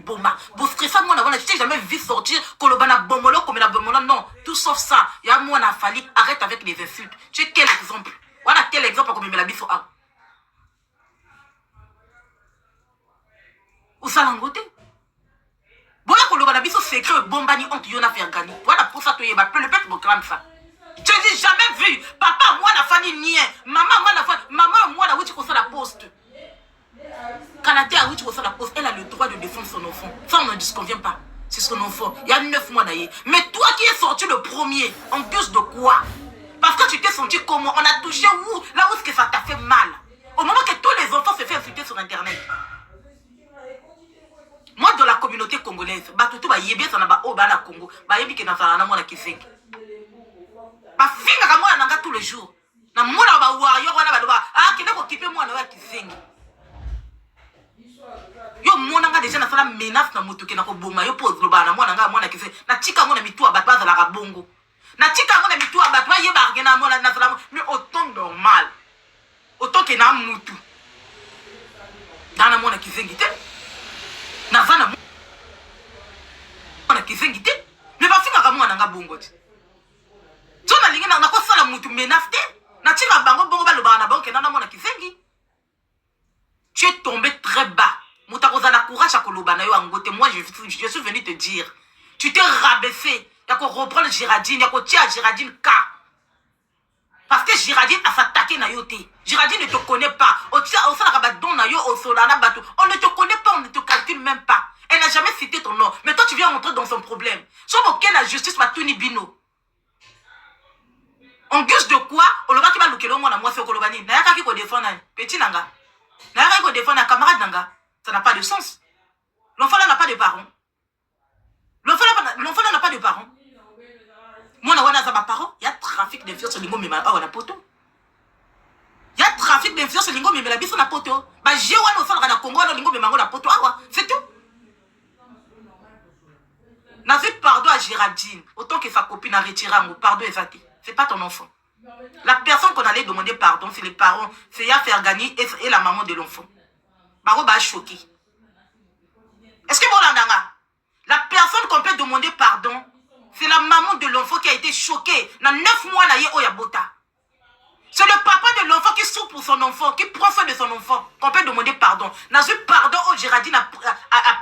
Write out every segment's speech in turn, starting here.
boma. Vous stressez moi avant, je t'ai jamais vu sortir kolobana bomolo comme la bomolo. Non, tout sauf ça. Il y a moi, on a fallu. Arrête avec les insultes. Tu es quel exemple? Voilà quel exemple comme il me l'a dit sur A. Où ça l'angoté? Voilà kolobana biso secret bombani honte yona faire gagner. Voilà pour ça que le peuple me clame ça. Je n'ai jamais vu. Papa, moi, la famille nien. Maman, moi, la famille. Maman, moi, la où tu consommes la poste. Canada, où tu consommes la poste, elle a le droit de défendre son enfant. Ça, on ne disconvient pas. C'est son enfant. Il y a 9 mois d'ailleurs. Mais toi qui es sorti le premier, en guise de quoi? Parce que tu t'es senti comment? On a touché où? Là où est-ce que ça t'a fait mal? Au moment que tous les enfants se font insulter sur Internet. Moi, dans la communauté congolaise, Batutu, bah, yébé, ça n'a pas, oh, bah, la Congo, bah, yébé, qui n'a pas, moi, la Kiseng. Ba finga moi nanga tous les jours. Na mona ba warrior wana ba doba. Ah kende ko kipe moi na wa kizengi. Yo mona nga déjà na sala menace na moto ke na ko boma yo pose lo ba na mona nga mona kizengi. Na tika ngona mitu abatwa za la kabongo. Na tika ngona mitu abatwa ye ba ngena mona na sala mais autant normal. Autant que na mutu. Dana mona kizengi te. Na vana mona kizengi te. Mais ba finga mona nga bongo te. Tu es tombé très bas. Moi, je suis venu te dire. Tu t'es rabaissé. Il y a qu'on reprendre Girardine. Il y a qu'on tire à Girardine K. Parce que Girardine a s'attaqué na yote. Girardine ne te connaît pas. On ne te connaît pas, on ne te calcule même pas. Elle n'a jamais cité ton nom. Mais toi, tu viens rentrer dans son problème. Sauf auquel la justice m'a tenu bino. En guise de quoi? On le va qui va louer le monde à moi, c'est au Kolobani. N'a pas qui ko défendre. Petit nanga. N'a pas qui ko défendre un camarade nanga. Ça n'a pas de sens. L'enfant là n'a pas de parents. L'enfant là n'a pas de parents. Moi, on a pas parents. Il y a trafic d'influence sur l'ingom, mais on a poto. Il y a trafic d'influence sur l'ingom, mais la bise on a poto. Bah, j'ai ouan au centre de la Congo, l'ingom, mais on a poto. C'est tout. N'a fait pardon à Géraldine. Autant que sa copine a retiré un mot. Pardon, Ezati. C'est pas ton enfant. La personne qu'on allait demander pardon, c'est les parents, c'est Yafer Gani et la maman de l'enfant. Baro va choquer. Est-ce que bon la personne qu'on peut demander pardon, c'est la maman de l'enfant qui a été choquée. Dans 9 mois, là, il y a Oyabota. C'est le papa de l'enfant qui souffre pour son enfant, qui prend soin de son enfant, qu'on peut demander pardon. N'a eu pardon au Gérardine à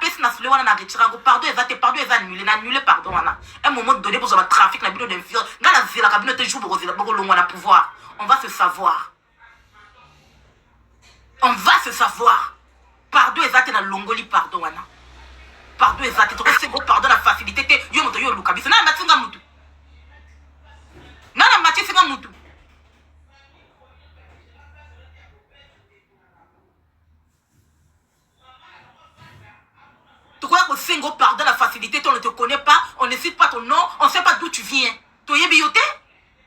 pèse na soulé wana na retiré pardon et va annuler pardon wana. Un moment donné pour le trafic la bino d'influence. Dans la vie la cabinet joue pour le pouvoir. On va se savoir. On va se savoir. Pardon et va na longoli pardon wana. Pardon et va c'est beau pardon la facilité yo moto yo luka bisa na matsinga mutu. Na matsinga mutu. Tu crois que c'est pardon la facilité, on ne te connaît pas, on ne cite pas ton nom, on ne sait pas d'où tu viens. Tu es bioté?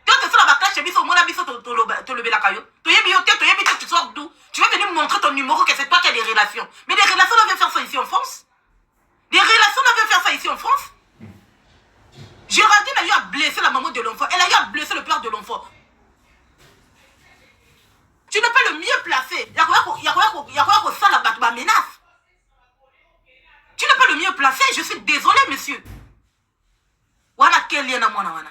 Tu es sur la bataille chez Bisso, mon abisso, tu le belacayo. Tu es bioté, tu sors d'où? Tu vas venir montrer ton numéro que c'est toi qui as des relations. Mais des relations, on vient faire ça ici en France? Des relations, on vient faire ça ici en France? Géraldine a eu à blesser la maman de l'enfant, elle a eu à blesser le père de l'enfant. Tu n'es pas le mieux placé. Il y a quoi ça la menace? Tu n'es pas le mieux placé, je suis désolé, monsieur. Wana quel na mwana wana.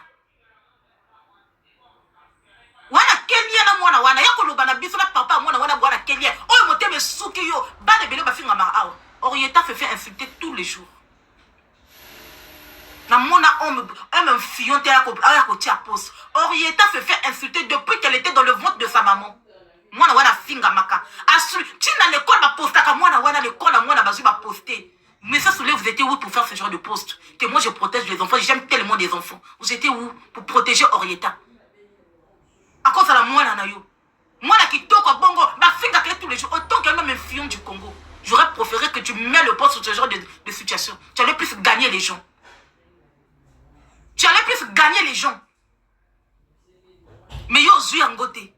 Wana quel na mwana wana. Yako lo bana biso na papa mwana wana quel lien. Oh moté me souke yo. Ba de bele ba finga ma awa. Orieta fait insulter tous les jours. Na mona homme fion te yako tia pose. Orieta se fait insulter depuis qu'elle était dans le ventre de sa maman. Mwana wana finga maka. Asu, tu na l'école ba posta ka mwana wana l'école na mwana bazu ba poster. Mais ça, vous étiez où pour faire ce genre de poste? Que moi, je protège les enfants. J'aime tellement des enfants. Vous étiez où pour protéger Orieta? À cause de la moine, Anayo. Moi, qui toque bongo, ma fille a tous les jours. Autant qu'elle même un fion du Congo. J'aurais préféré que tu mets le poste sur ce genre de situation. Tu allais plus gagner les gens. Tu allais plus gagner les gens. Mais yo, zui angote.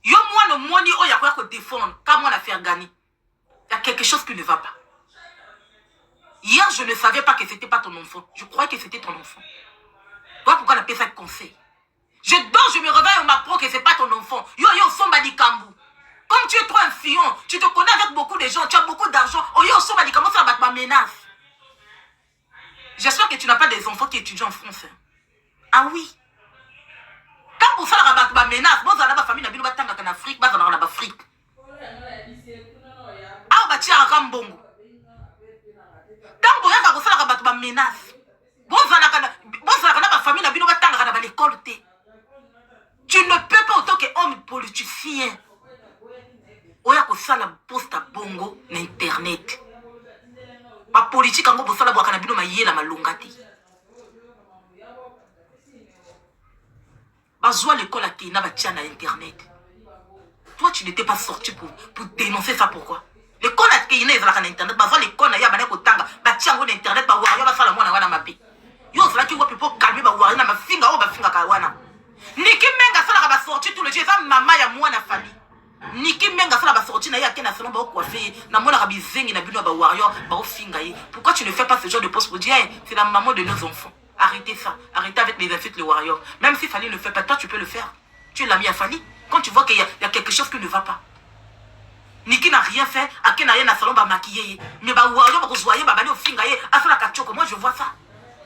Yo, moi, le moni, oh, y'a quoi qu'on défendre. Quand moi, la faire gagner. Il y a quelque chose qui ne va pas. Hier, je ne savais pas que c'était pas ton enfant. Je croyais que c'était ton enfant. Voilà pourquoi on appelle ça conseil. Je dors, je me réveille, on m'apprend que c'est pas ton enfant. Yo, somba di kambu. Comme tu es trop un fion, tu te connais avec beaucoup de gens, tu as beaucoup d'argent. Oh, yo, somba di kambu. menace. J'espère que tu n'as pas des enfants qui étudient en France. Hein. Ah oui. Quand vous savez que menace, vous avez la famille en Afrique, vous avez en Afrique. Ah, bah tiens, à Rambongo. Quand vous avez la menace, vous avez la famille en l'école. Tu ne peux pas, autant qu'homme politicien, oya kosala posta bongo na internet. Ba politique ngo bosala bwaka na bino mayela malonga te. Bazwa l'école à Kenya batia na internet. Toi tu n'étais pas sorti pour dénoncer ça, pourquoi? L'école à Kenya ezalaka na internet, bazwa l'école na ya bana kotanga batia ngo na internet ba wario basala mwana wana mabe. Yo zala ki ngo pipo calmer ba wario na mafinga o bafinga ka wana. Niki menga sala ba sorti tout le jour, ça mama ya mwana famille. Niki menga sala ba sorti na ya kena salon ba coiffer na mona ka bizengi na bino ba warrior ba finga yi. Pourquoi tu ne fais pas ce genre de poste pour dire hey, c'est la maman de nos enfants? Arrêtez ça, arrêtez avec les insultes les warriors. Même si Fanny ne le fait pas, toi tu peux le faire. Tu es l'ami à Fanny. Quand tu vois qu'il y a quelque chose qui ne va pas. Niki n'a rien fait, Ake n'a rien na salon ba maquiller. Mais ba warrior ba kozoyer ba bani au finga yi, asala kachoko. Moi je vois ça.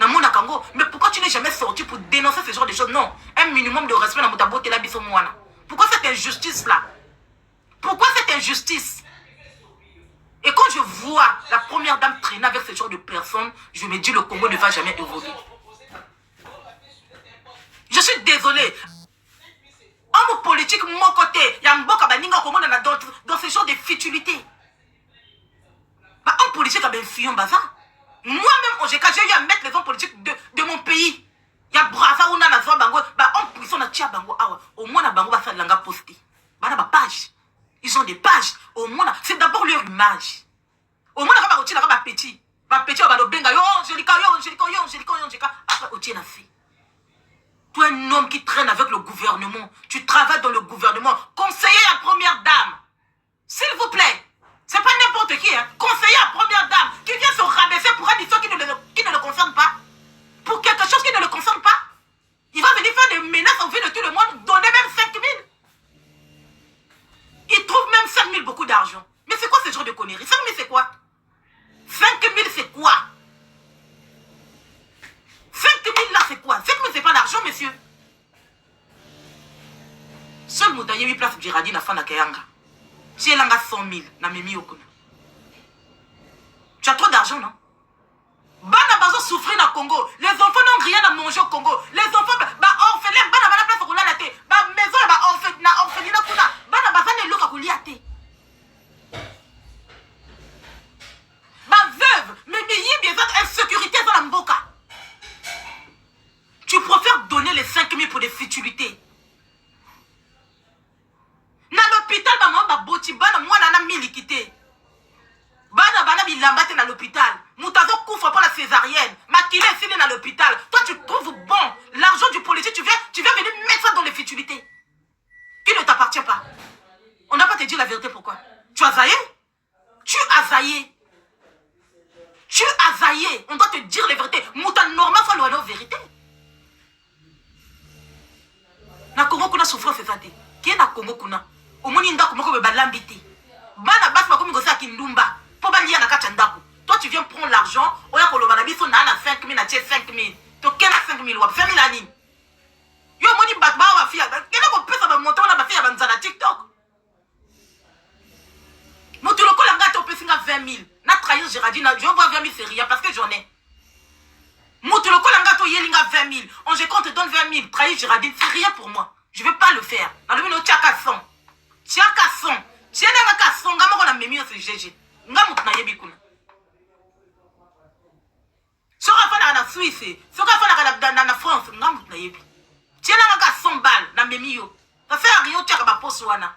Na mona kango, mais pourquoi tu n'es jamais sorti pour dénoncer ce genre de choses? Non, un minimum de respect na mutabote la biso mwana. Pourquoi cette injustice là? Pourquoi cette injustice? Et quand je vois la première dame traîner avec ce genre de personnes, je me dis le Congo ne va jamais évoluer. Je suis désolé. Homme politique, mon côté, il y a un bon cabaninga dans ce genre de futilité. Bah, homme politique a bien fuyant bazar. Moi-même, j'ai eu à mettre les hommes politiques de mon pays. Il y a Brasa ou Nana Bango, bah, homme puissant na tia Bango, au moins na Bango va faire langa posté. Bah, na page. Ils ont des pages. Au moins, c'est d'abord leur image. Au moins, on va petit. Ma petit, on va benga. Yo, Angelica. Après, on tient la fille. Toi, un homme qui traîne avec le gouvernement. Tu travailles dans le gouvernement. Conseiller à première dame. S'il vous plaît. C'est pas n'importe qui, hein. Conseiller à première dame. Qui vient se rabaisser pour une histoire qui ne le concerne pas. Pour quelque chose qui ne le concerne pas. Il va venir faire des menaces en vue de tout le monde. Donner même 5 000. Il trouve même 5 000 beaucoup d'argent. Mais c'est quoi ce genre de conneries? 5 000 c'est quoi? 5 000 c'est quoi? 5 000 là c'est quoi? 5 000 c'est pas l'argent, monsieur. Seul Moutaye 8 places Giradi na fana Kayanga. Si elle a 100 000, na memi okuna. Tu as trop d'argent, non? Bana bazo souffrir na Congo. Les enfants n'ont rien à manger au Congo. Les enfants, bah orphelins, bana bana place pour la latte. Bah maison, bah orphelinat kuna. Bana bazane loka kuliate. Bah veuve, mais y a insécurité dans la mboka. Tu préfères donner les 5 000 pour des futilités. Na l'hôpital, bah moi, bah boti, bana moi nana milikité. Bana bilambate dans l'hôpital. Moutazo couvre pour la césarienne. Maquillé ici dans l'hôpital. Toi tu trouves bon l'argent du politique, tu viens venir mettre ça dans les futilités. Qui ne t'appartient pas. On n'a pas te dire la vérité, pourquoi? Tu as zaillé? Tu as zaillé. Tu as zaillé. On doit te dire les vérités. Mouta normal faut la vérité. Na Congo kuna souffrance c'est ça. Qui est na Congo kuna? Au moins inda kumoko be balambiti. Bana bas makomi gosa kindumba. Pour balia na kachandako. Toi tu viens prendre l'argent, oya koloba na biso na 5 000 na 5 000. To kena 5 000 wa 5 000 ani. Yo moni batba wa fia. Kena ko pesa ba monter na ba fia banza na TikTok. Moto lokola ngata opesinga 20 000. Na trahir Géraldine, je vois 20 000 c'est rien parce que j'en ai. Moto lokola ngata yelinga 20 000. On je compte te donne 20 000. Trahir Géraldine, c'est rien pour moi. Je vais pas le faire. Na le mino tiaka 100. Tiaka 100. Tiena ngaka 100 ngamo na memi c'est GG. Ngamu na yebi kuna. Soka fana na Suisse, soka fana na France, ngamu na yebi. Tiena ngaka 100 balles na memi yo. Ça fait rien tiaka ba poso wana.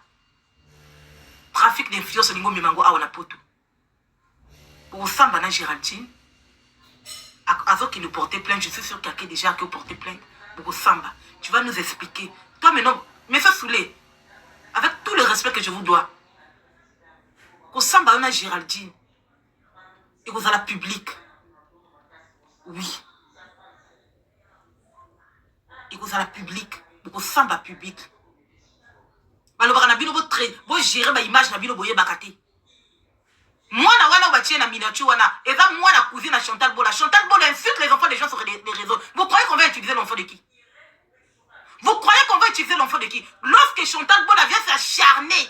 Trafic d'influence lingo mimango awa na poto. Pour Samba na Géraldine, Azo qui nous portait plainte, je suis sûr qu'il y a déjà qui porté plainte. Pour Samba, tu vas nous expliquer. Toi maintenant, mais ça saoulé. Avec tout le respect que je vous dois. Pour Samba na Géraldine. Et vous à la public. Oui. Et vous à la public. Pour Samba public. Alors, on a bien votre trait. Vous gérez ma image, na bien boye bakate. Moi, na miniature, et ça, moi, la cousine à Chantal Bola. Chantal Bola insulte les enfants des gens sur les réseaux. Vous croyez qu'on va utiliser l'enfant de qui? Vous croyez qu'on va utiliser l'enfant de qui? Lorsque Chantal Bola vient s'acharner,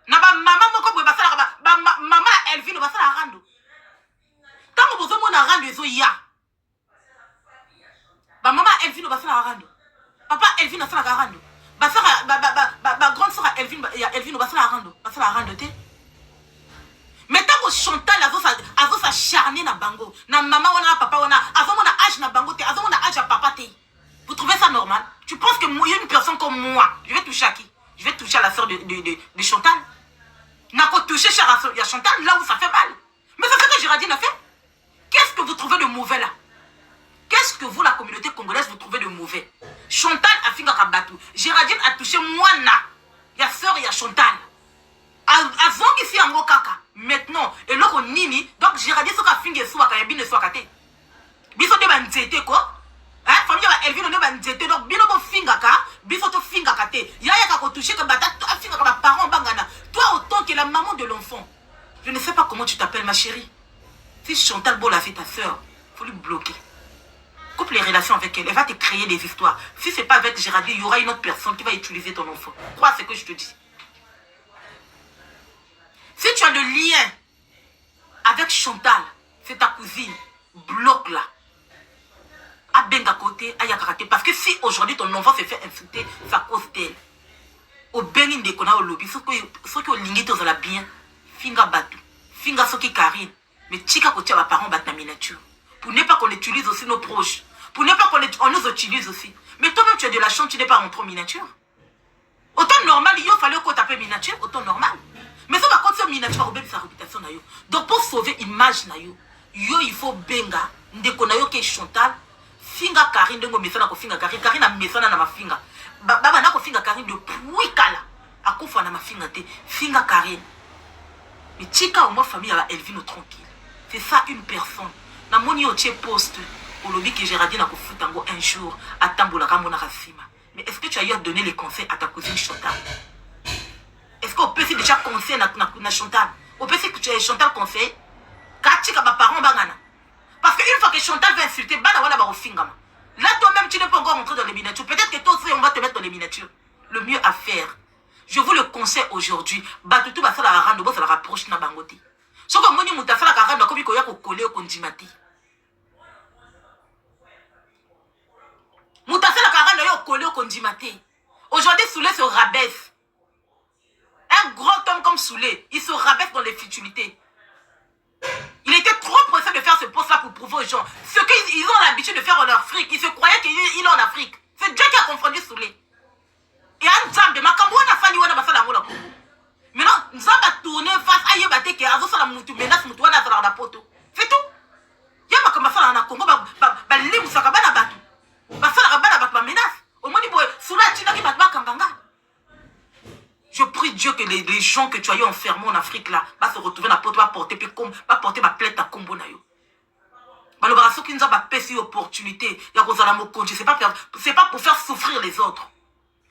na ba maman moko boye basala ba maman Elvine basala rando. Tango bozo mona rando ezo ya. Ba maman Elvine basala rando. Papa Elvine basala rando. Basala ba grande sœur Elvine ya Elvine basala rando te. Mais tango Chantal azo s'acharner na bango, na maman wana papa wana, azo mona âge na bango te, azo mona âge à papa te. Vous trouvez ça normal? Tu penses que moi, une personne comme moi, je vais toucher à qui? Je vais toucher à la sœur de Chantal. N'a pas touché à Chantal là où ça fait mal. Mais c'est ce que Géraldine a fait. Qu'est-ce que vous trouvez de mauvais là? Qu'est-ce que vous, la communauté congolaise, vous trouvez de mauvais? Chantal a fini à Batou. Géraldine a touché Moana. Il y a sœur, il y a Chantal. Avant ici en Kaka. Maintenant, et là on nini, donc Géraldine soka finge soit kayabine soit kate. Biso de banzete quoi? Hein, famille va Elvine de banzete donc bino bo fingaka, biso to fingaka te. Yaya ka ko toucher comme bata to fingaka ba parents bangana. Toi autant que la maman de l'enfant. Je ne sais pas comment tu t'appelles ma chérie. Si Chantal Bola fait ta soeur, faut lui bloquer. Coupe les relations avec elle, elle va te créer des histoires. Si c'est pas avec Géraldine, il y aura une autre personne qui va utiliser ton enfant. Crois ce que je te dis. Si tu as le lien avec Chantal, c'est ta cousine, bloque-la. À benga côté, à yakarate. Parce que si aujourd'hui ton enfant se fait insulter, c'est à cause d'elle. Au bengin de kona au lobby, ceux qui ont ligné tous la bien, finga batu, finga ceux qui carine, mais tika kotia va parents battre la miniature. Pour ne pas qu'on utilise aussi nos proches. Pour ne pas qu'on nous utilise aussi. Mais toi-même tu as de la chance, tu n'es pas rentré en miniature. Autant normal, il fallait qu'on t'appelle miniature, autant normal. Mais ça va continuer miniature pour sa réputation. Donc pour sauver l'image, il faut benga, ndeko na yo ke Chantal, finga Karine, dengo mesana ko finga Karine, Karine a mesana na ma finga. Baba na ko finga Karine depuis kala. Akufa na ma finga te, finga Karine. Mais tika au moins famille à Elvine tranquille. C'est ça une personne. Na moni o tche poste, au lobby que Géraldine a ko futango un jour, à Tambola Ramona Rassima. Mais est-ce que tu as eu à donner les conseils à ta cousine Chantal? Est-ce qu'on peut déjà conseiller à Chantal? On peut dire que tu as Chantal conseil? Parce qu'une fois que Chantal va insulter, là toi-même tu n'es pas encore rentré dans les miniatures. Peut-être que toi aussi on va te mettre dans les miniatures. Le mieux à faire, je vous le conseille aujourd'hui, Batutu va faire la rando, va faire la rapproche na bangoti. Ce que moni muta faire la rando, comme il y a collé au kondimati. Muta faire la rando, il y a collé au kondimati. Aujourd'hui Soulé se rabaisse. Un grand homme comme Soulé, il se rabaisse dans les futilités. Il était trop pressé de faire ce poste-là pour prouver aux gens ce qu'ils ont l'habitude de faire en Afrique. Ils se croyaient qu'il est en Afrique. C'est Dieu qui a confondu Soulé. Et un Nzambe, Makamouana Fani Wana Basala Moula. Maintenant, Nzambe a tourné face à Yébate qui a Azo Sala Moutou, Menas Moutouana Sala na poto. C'est tout. Yama Kamasala na Congo, Limu Sakabana Batu. Basala Rabana Batu, Menas. Au moins, Soula Tina qui Batba Kanganga. Je prie Dieu que les gens que tu as eu enfermés en Afrique là, va se retrouver dans la porte, va porter ma plainte à Combo Nayo. Malheureusement, qui nous a pas fait opportunité, c'est pas pour faire souffrir les autres.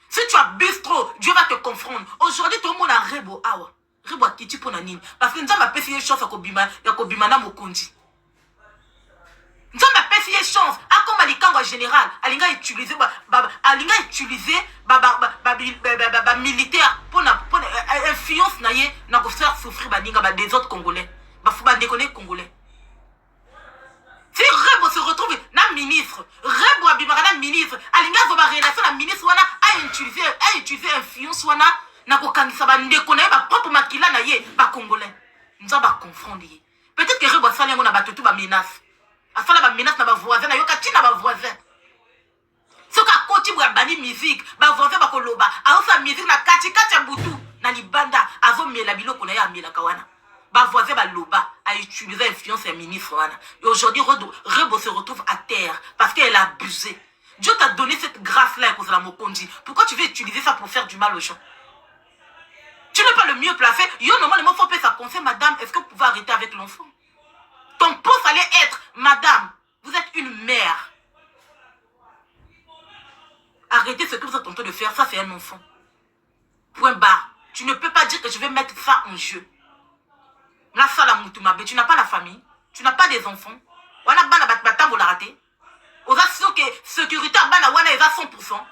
Si tu abuses trop, Dieu va te confronter. Aujourd'hui, tout le monde a rebo awa. Rebo a kiti pour nanine. Parce que nous avons pas fait une chance à Kobimana Mokondi. Nous avons pas fait une chance. À comme Alikango en général, Alinga utilisé, militaire pour influence naie, n'a pas faire souffrir des autres Congolais. Faut déconner Congolais. Si Rebo se retrouve na ministre, Rebo abimara na ministre, Alinga zoba relation na ministre wana a utilisé influence wana na ko kangisa ba ndekona ba propre makila na ye ba Congolais. Nous va confondre. Peut-être que Rebo sali ngona ba tout ba menace. Afala ba menace na ba voisin na yo kati na ba voisin. Ce ka koti bwa bani musique, ba voisin ba koloba, a osa musique na kati ya butu na libanda, azo mela biloko na ya mela kawana. Ba voisin ba loba a utilisé influence ya ministre wana. Et aujourd'hui Rebo se retrouve à terre parce qu'elle a abusé. Dieu t'a donné cette grâce là pour la Mokondi. Pourquoi tu veux utiliser ça pour faire du mal aux gens? Tu n'es pas le mieux placé. Yo normalement faut payer sa conseil, madame, est-ce que vous pouvez arrêter avec l'enfant? Ton poste allait être, madame, vous êtes une mère. Arrêtez ce que vous êtes en train de faire, ça c'est un enfant. Point barre. Tu ne peux pas dire que je vais mettre ça en jeu. La salle Moutumabe, tu n'as pas la famille, tu n'as pas des enfants. On a bana batambo la raté. Oza sûr que sécurité bana wana est à 100%.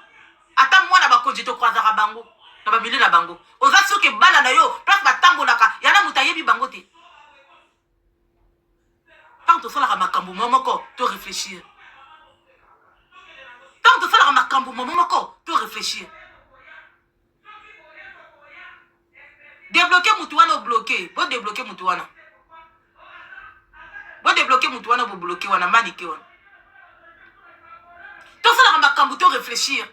Attends moi na ba konjito croisera bango. Na ba milieu na bango. Oza sûr que bana na yo place batambo la ka yana mutayebi bango te. Tant que ça la makambo momoko, tu réfléchir. Tant que ça la makambo momoko, tu réfléchir. Débloquer Moutouana ou bloquer. Bon débloquer Moutouana. Bon débloquer Moutouana ou bloquer wana maniquer wana. Tout ça la makambo tu réfléchir.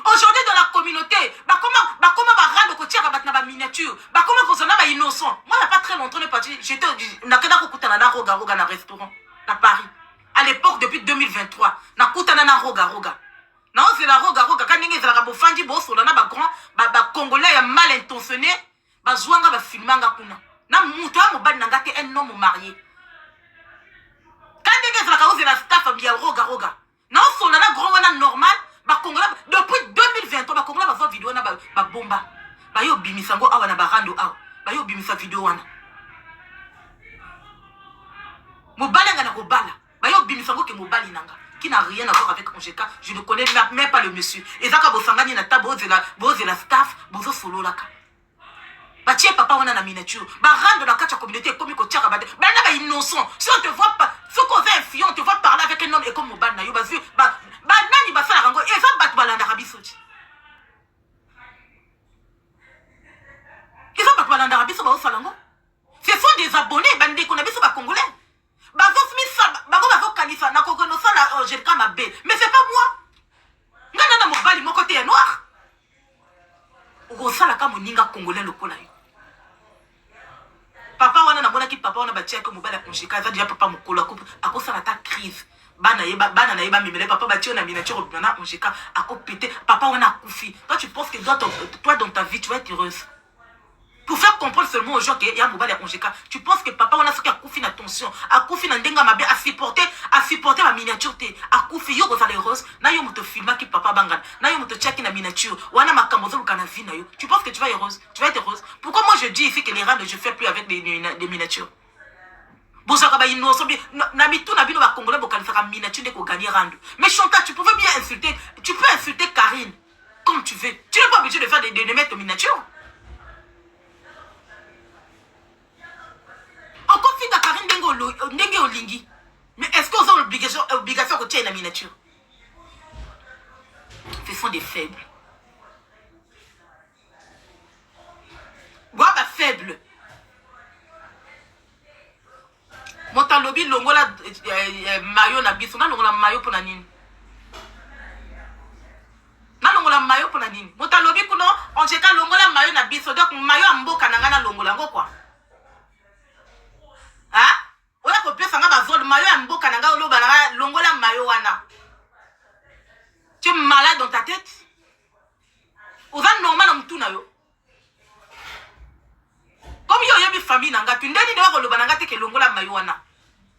Aujourd'hui dans la communauté, comment va rendre côté à miniature, comment qu'on a innocent. Moi il n'y a pas très longtemps j'étais na kena kokutana na roga na restaurant à Paris. À l'époque depuis 2023, na kutana na roga. Na on c'est la roga quand ninge za ba fandi bo so na ba grand ba congolais ya mal intentionné, ba zwanga ba filmanga kuna. Na mutu a mobali nanga te un homme marié. Quand ninge za ka la staff ya roga. Na on so na grand wana normal. Depuis 2023, ba Congolais va voir vidéo na ba bomba. Ba yo bimisango awa na ba rando awa. Ba yo bimisa vidéo wana. Mobali nga na kobala. Ba yo bimisango ke mobali nanga. Qui n'a rien à voir avec Ongeka. Je ne connais même pas le monsieur. Et ça ka bosangani na tabo boze la staff, bozo solo laka. Ba tie papa wana na miniature. Ba rando na kacha communauté comme ko tiaka ba. Ba na ba innocent. Si on te voit pas, si on est influent, on te voit parler avec un homme et comme mobali na yo ba vu nani ba fala rango eza bat balanda rabiso ti. Eza bat balanda rabiso ba fala rango. Ce sont des abonnés bande ko na biso ba congolais. Ba zo smisa ba go kanisa na ko no sala Jelka mabe. Mais c'est pas moi. Ngana na mobali mon côté noir. O sala ka moninga congolais lokola yo. Papa wana na mona ki papa wana ba tia ko mobali Ongeka za dia papa mokolo ako sala ta crise. Bana na yeba mimele papa batio na miniature bana Ongeka ako pété papa on a koufi. Toi tu penses que toi dans ta vie tu vas être heureuse. Pour faire comprendre seulement aux gens qu'il y a mobile Ongeka, tu penses que papa on a ce qui a koufi na tension, a koufi na ndenga mabe à supporter ma miniature te, a koufi yo rozale heureuse, na yo moto filma ki papa bangan, na yo moto check na miniature, wana makambo zo kana vie na yo. Tu penses que tu vas heureuse, tu vas être heureuse. Pourquoi moi je dis ici que les rangs je fais plus avec des miniatures? Bozaka ba innocent na mitu na bino ba congolais bokalifaka miniature de ko gagner rando. Mais Chantal, tu pouvais bien insulter, tu peux insulter Karine comme tu veux. Tu n'es pas obligé de faire de mettre miniature. Encore finga Karine ndenge olingi. Mais est-ce qu'on a l'obligation de tirer la miniature? Ce sont des faibles. Bois ba faible. Motalobi longola mayo na biso na longola mayo pona nini? Na longola mayo pona nini? Motalobi kuno Ongeka longola mayo na biso donc mayo amboka na ngana longola ngo kwa. Hein? On a copié ça ba zone mayo amboka na ngana loba na longola mayo wana. Tu es malade dans ta tête? Oza normal na mtu na yo. Comme yo yebi famille nanga tu ndeni de ko loba nanga te ke longola mayo wana.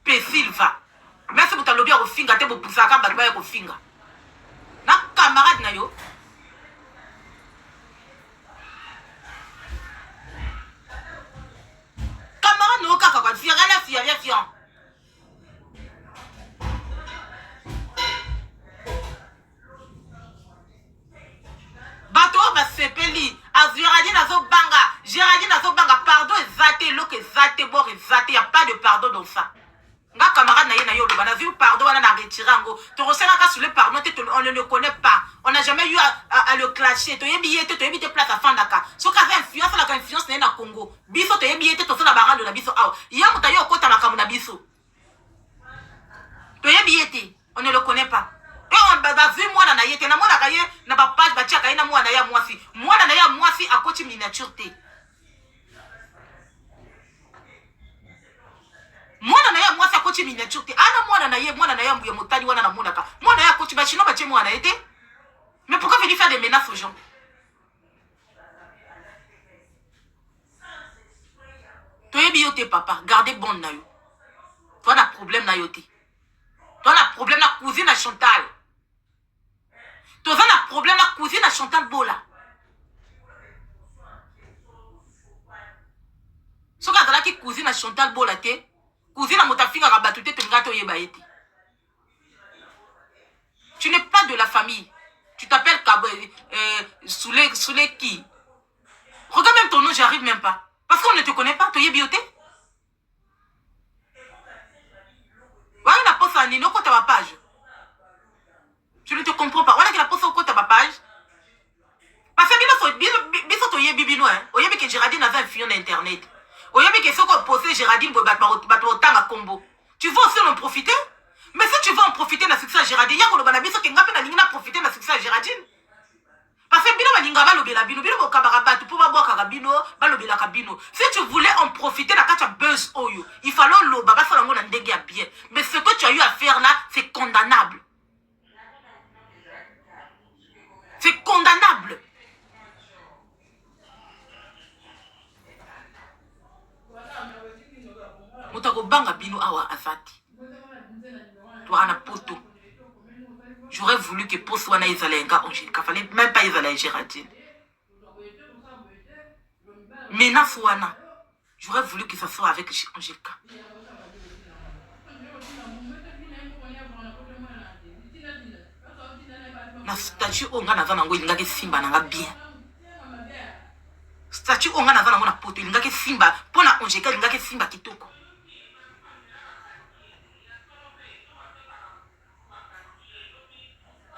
Pe Silva. Merci pour ta lobby au finga te bo pusaka ba ba ko finga. Na camarade na yo. Camarade no kaka kwa fiera la fiera. Bato ba sepeli Géraldine nazo banga pardon ezate loke ezate bor ezate y a pas de pardon dans ça. Nga camarade na yo loba na vu pardon wana na retirer ngo. To resena ka sur le pardon on ne le connaît pas. On n'a jamais eu à le clasher. To yebi te place à fandaka. So ka influence la influence na Congo. Biso to yebi to so na barando na biso aw. Ya muta yo kota na kamuna biso. To yebi on ne le connaît pas. Et on va vu moi na yete na moi na kaye na ba page ba tia kaye na moi na ya mwasi. Moi na ya mwasi a koti miniature te. Mwana na ya mwasi a koti miniature te. Ana mwana na ya mbuya motani wana na monaka. Mwana ya koti ba chino ba tie mwana yete. Mais pourquoi venir faire des menaces aux gens? Toi yebi yote papa, gardez bon na yo. Toi na problème na yote. Toi na problème na cousine à Chantal. Toi na problème na cousine à Chantal Bola. soki azalaki cousine à Chantal Bola te cousine à motafinga rabato te tenga to yeba ete. Tu n'es pas de la famille. Tu t'appelles Soulé qui? Regarde même ton nom, j'arrive même pas. Parce qu'on ne te connaît pas, tu es bioté. Voilà la poste à Nino quand tu as ma page. Je ne te comprends pas. Voilà que la poste au côté de ma page. Parce que biso to yebi bino hein. Oyebi que Géraldine avait un fion d'internet. Oyebi que soko posé Géraldine pour battre tanga combo. Tu veux aussi en profiter? Mais si tu veux en profiter de la succès à Géraldine, il y a qu'on a biso que ngape na lingina profiter de la succès à Géraldine. Parce que bino balinga ba lobela bino bo kabarabatu pour ba boa karabino ba lobela kabino. Si tu voulais en profiter la kacha buzz oyo, il fallait loba ba sala ngona ndenge ya bien. Mais ce que tu as eu à faire là, c'est condamnable. C'est condamnable. Motako banga bino awa afati. Toi na poto. J'aurais voulu que pour soi na izalenga Angelica, fallait même pas izala Géraldine. Menace wana. J'aurais voulu que ça soit avec Angelica. Na statue onga na vana ngo ilinga ke simba na nga bien. Statue onga na vana ngo na poto ilinga ke simba pona Angelica ilinga ke simba kitoko.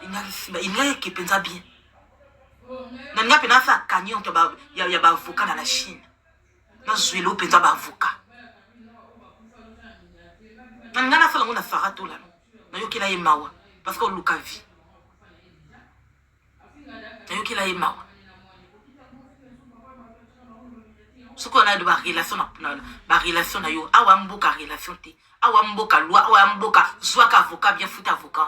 Il n'y a qui pense bien. Il n'y a pas de cagnon il y a un avocat dans la Chine. Il y a un avocat. Il n'y a pas de farato là. Il y a un mawa. Parce qu'on l'a vu. Il y a un mawa. Ce qu'on a de la relation, la relation, awamboka relation, awamboka loi, awamboka, soit avocat, bien fout avocat.